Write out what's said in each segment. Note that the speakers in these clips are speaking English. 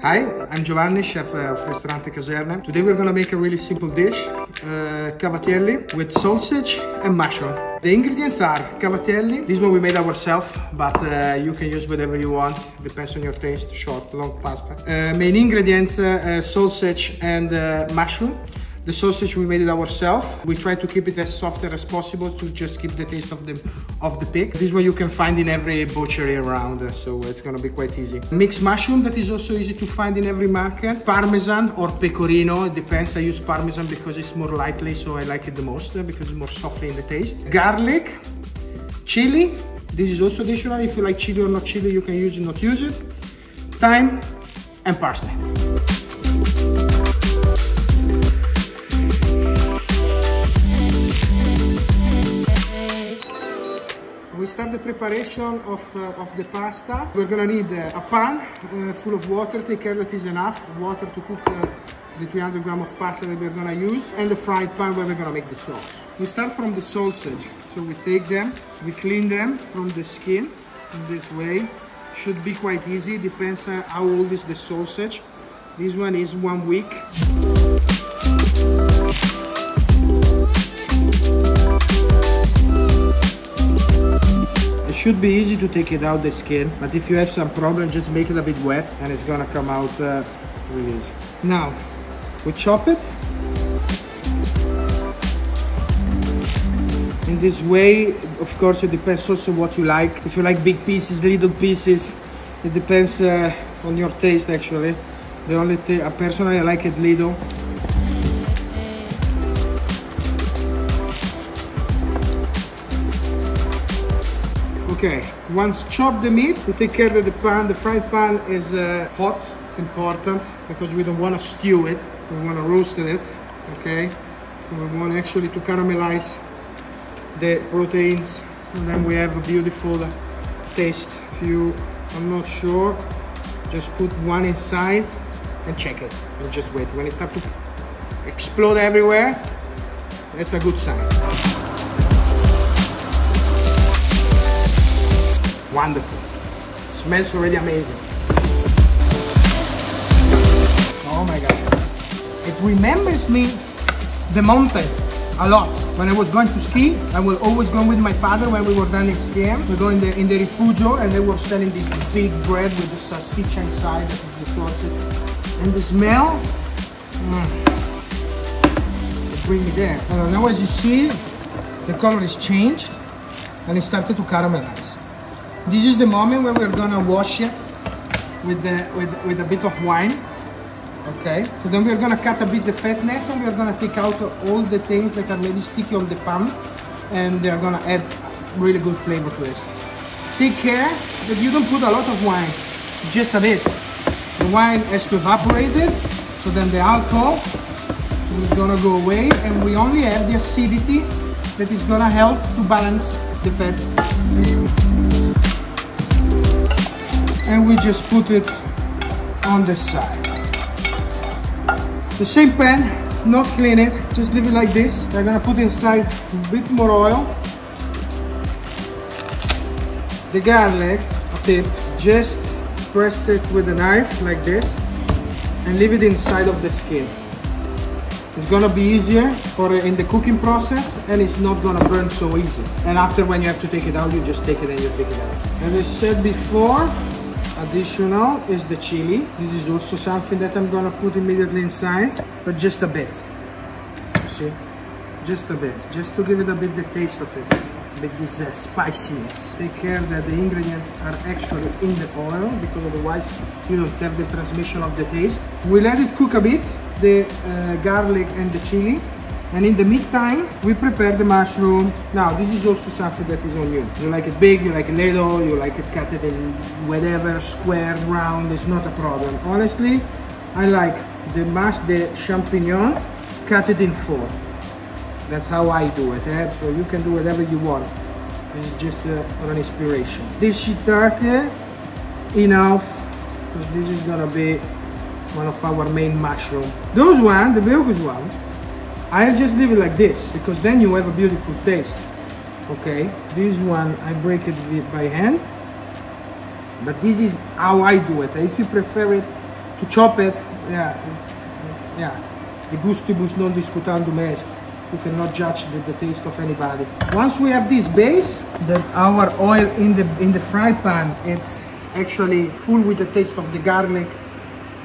Hi, I'm Giovanni, chef of Ristorante Kazerne. Today we're gonna make a really simple dish, cavatelli with sausage and mushroom. The ingredients are cavatelli. This one we made ourselves, but you can use whatever you want. Depends on your taste, short, long pasta. Main ingredients, sausage and mushroom. The sausage we made it ourselves. We try to keep it as soft as possible to just keep the taste of the pig. This one you can find in every butchery around, so it's gonna be quite easy. Mixed mushroom, that is also easy to find in every market. Parmesan or pecorino, it depends. I use parmesan because it's more lightly, so I like it the most because it's more softly in the taste. Garlic, chili. This is also additional. If you like chili or not chili, you can use it, not use it. Thyme and parsley. We start the preparation of the pasta. We're gonna need a pan full of water. Take care that is enough water to cook the 300 grams of pasta that we're gonna use, and the fried pan where we're gonna make the sauce. We start from the sausage. So we take them, we clean them from the skin in this way. Should be quite easy, depends how old is the sausage. This one is 1 week. It should be easy to take it out the skin, but if you have some problem, just make it a bit wet and it's gonna come out really easy. Now, we chop it in this way. Of course, it depends also what you like. If you like big pieces, little pieces, it depends on your taste actually. The only thing, personally, I like it little. Okay, once chopped the meat, we take care that the fried pan is hot. It's important because we don't want to stew it, we want to roast it, okay? We want actually to caramelize the proteins, and then we have a beautiful taste. If you are not sure, just put one inside and check it, and just wait. When it starts to explode everywhere, that's a good sign. Wonderful. Smells already amazing. Oh my God. It remembers me the mountain a lot. When I was going to ski, I was always going with my father when we were done skiing. We go in the rifugio and they were selling this big bread with the salsiccia inside, that is the sausage. And the smell, it brings me there. Now as you see, the color is changed and it started to caramelize. This is the moment where we're gonna wash it with a bit of wine. Okay, so then we're gonna cut a bit the fatness and we're gonna take out all the things that are maybe sticky on the pan, and they're gonna add really good flavor to it. Take care that you don't put a lot of wine, just a bit. The wine has to evaporate it, so then the alcohol is gonna go away, and we only have the acidity that is gonna help to balance the fat. And we just put it on the side. The same pan, not clean it, just leave it like this. We're gonna put inside a bit more oil. The garlic, a tip, just press it with a knife like this and leave it inside of the skin. It's gonna be easier for in the cooking process, and it's not gonna burn so easy. And after, when you have to take it out, you just take it and you take it out. As I said before, additional is the chili. This is also something that I'm gonna put immediately inside, but just a bit. You see, just a bit, just to give it a bit the taste of it, with this spiciness. Take care that the ingredients are actually in the oil, because otherwise you don't have the transmission of the taste. We let it cook a bit, the garlic and the chili. And in the meantime, we prepare the mushroom. Now, this is also something that is on you. You like it big, you like it little, you like it cut it in whatever, square, round, it's not a problem. Honestly, I like the champignon, cut it in 4. That's how I do it, so you can do whatever you want. This is just an inspiration. This shiitake, enough, because this is gonna be one of our main mushroom. Those one, the bogus one, I'll just leave it like this, because then you have a beautiful taste. Okay, this one I break it by hand, but this is how I do it. If you prefer it to chop it, yeah, the gustibus non discutandum est. You cannot judge the taste of anybody. Once we have this base, that our oil in the fry pan, it's actually full with the taste of the garlic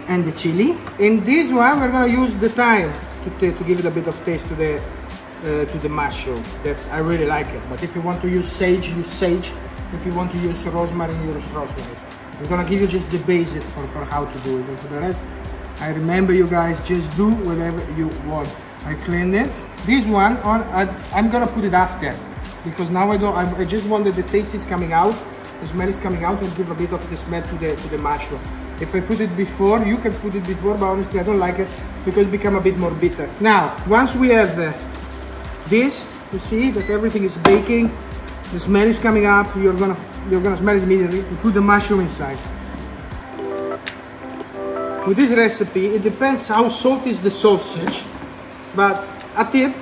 and the chili. In this one, we're gonna use the thyme to give it a bit of taste to the mushroom. That I really like it. But if you want to use sage, use sage. If you want to use rosemary, use rosemary. I'm gonna give you just the basics for how to do it. And for the rest, I remember you guys, just do whatever you want. I cleaned it. This one I'm gonna put it after, because now I just want that the taste is coming out, the smell is coming out, and give a bit of the smell to the mushroom. If I put it before, you can put it before, but honestly I don't like it because it becomes a bit more bitter. Now, once we have this, you see that everything is baking, the smell is coming up, you're gonna smell it immediately. You put the mushroom inside. With this recipe, it depends how salty is the sausage, but a tip,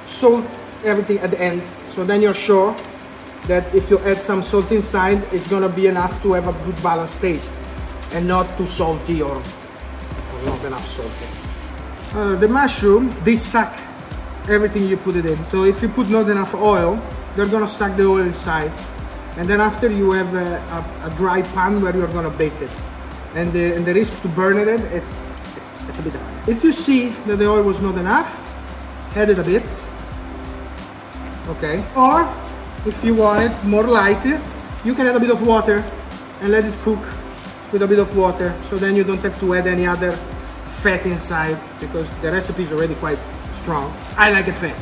salt everything at the end, so then you're sure that if you add some salt inside, it's gonna be enough to have a good balanced taste and not too salty or not enough salty. The mushroom, they suck everything you put it in. So if you put not enough oil, they're gonna suck the oil inside, and then after you have a dry pan where you're gonna bake it, and the risk to burn it, it's a bit high. If you see that the oil was not enough, add it a bit, okay? Or if you want it more lighter, you can add a bit of water and let it cook with a bit of water, so then you don't have to add any other fat inside, because the recipe is already quite strong. I like it fat,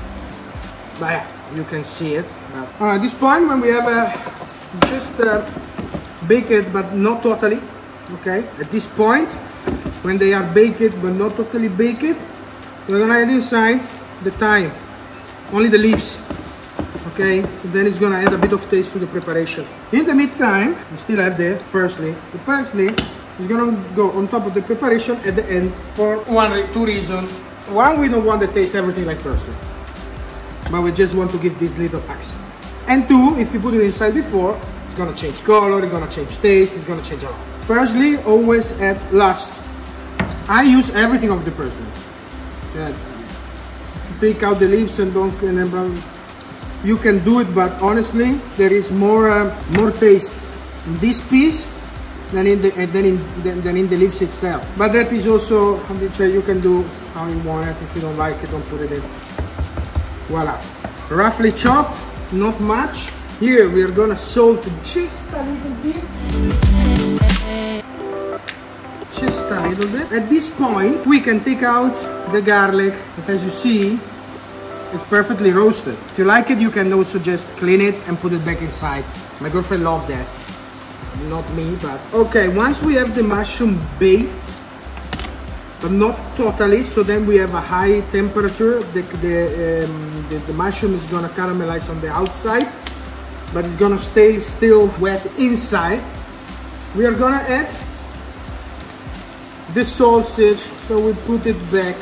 but yeah, you can see it. At this point, when we have just bake it but not totally, okay? At this point, when they are baked but not totally baked, we're gonna add inside the thyme, only the leaves, okay? And then it's gonna add a bit of taste to the preparation. In the meantime, we still have the parsley. The parsley is gonna go on top of the preparation at the end for two reasons. One, we don't want to taste everything like parsley, but we just want to give this little accent. And two, if you put it inside before, it's gonna change color, it's gonna change taste, it's gonna change a lot. Parsley always at last. I use everything of the parsley. Take out the leaves and don't. You can do it, but honestly, there is more taste in this piece than in the leaves itself. But that is also, you can do how you want it. If you don't like it, don't put it in. Voila. Roughly chopped, not much. Here we are gonna salt just a little bit. Just a little bit. At this point, we can take out the garlic, but as you see, it's perfectly roasted. If you like it, you can also just clean it and put it back inside. My girlfriend loves that. Not me, but... Okay, once we have the mushroom baked, but not totally, so then we have a high temperature. The mushroom is gonna caramelize on the outside, but it's gonna stay still wet inside. We are gonna add the sausage, so we put it back.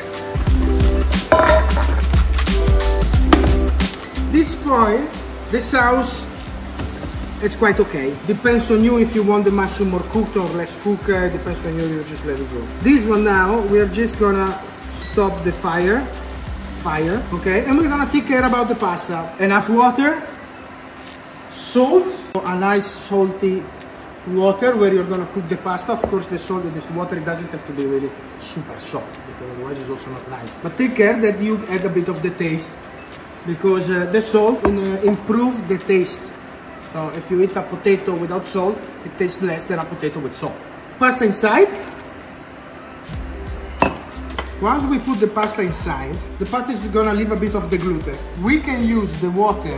This point, the sauce, it's quite okay. Depends on you if you want the mushroom more cooked or less cooked. Depends on you, you just let it go. This one now, we're just gonna stop the fire, okay? And we're gonna take care about the pasta. Enough water, salt, a nice salty water where you're gonna cook the pasta. Of course, the salt in this water, it doesn't have to be really super salt, because otherwise it's also not nice. But take care that you add a bit of the taste, because the salt improves the taste. So if you eat a potato without salt, it tastes less than a potato with salt. Pasta inside. Once we put the pasta inside, the pasta is gonna leave a bit of the gluten. We can use the water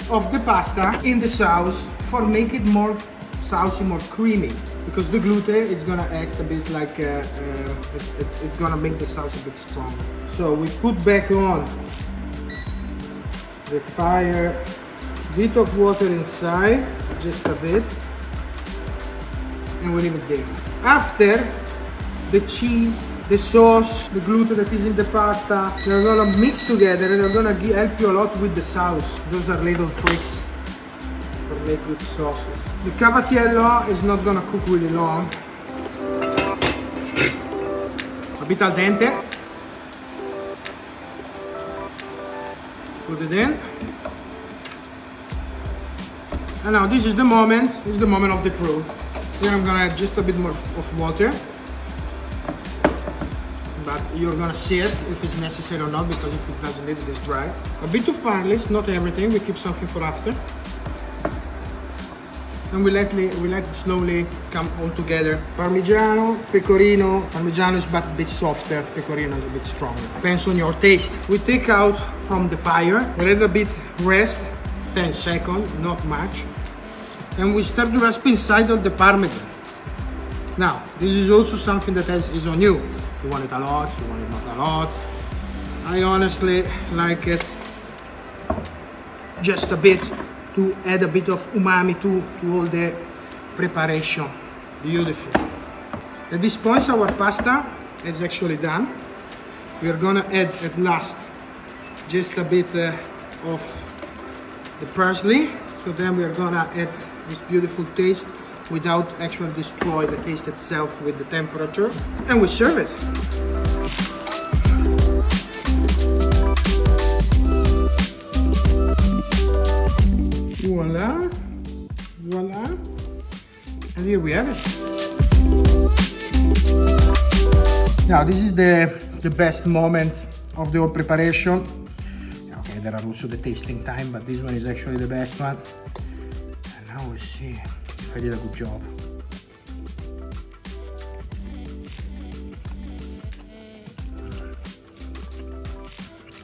of the pasta in the sauce for make it more saucy, more creamy, because the gluten is gonna act a bit like it's gonna make the sauce a bit stronger. So we put back on the fire, bit of water inside, just a bit, and we leave it there. After, the cheese, the sauce, the gluten that is in the pasta, they're gonna mix together and they're gonna help you a lot with the sauce. Those are little tricks for make good sauces. The cavatelli is not gonna cook really long. bit al dente. Put it in. And now this is the moment of the truth. Here I'm gonna add just a bit more of water. But you're gonna see it if it's necessary or not, because if it doesn't, it is dry. A bit of parsley, not everything, we keep something for after. And we let it slowly come all together. Parmigiano, pecorino. Parmigiano is a bit softer, pecorino is a bit stronger. Depends on your taste. We take out from the fire, we let a bit rest, 10 seconds, not much. And we start to rasp inside of the parmesan. Now, this is also something that is on you. You want it a lot, you want it not a lot. I honestly like it just a bit, to add a bit of umami to all the preparation. Beautiful. At this point our pasta is actually done. We are gonna add at last just a bit of the parsley. So then we are gonna add this beautiful taste without actually destroy the taste itself with the temperature. And we serve it. Voila, voila, and here we have it. Now this is the best moment of the whole preparation. Okay, there are also the tasting time, but this one is actually the best one. And now we see if I did a good job.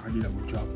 I did a good job.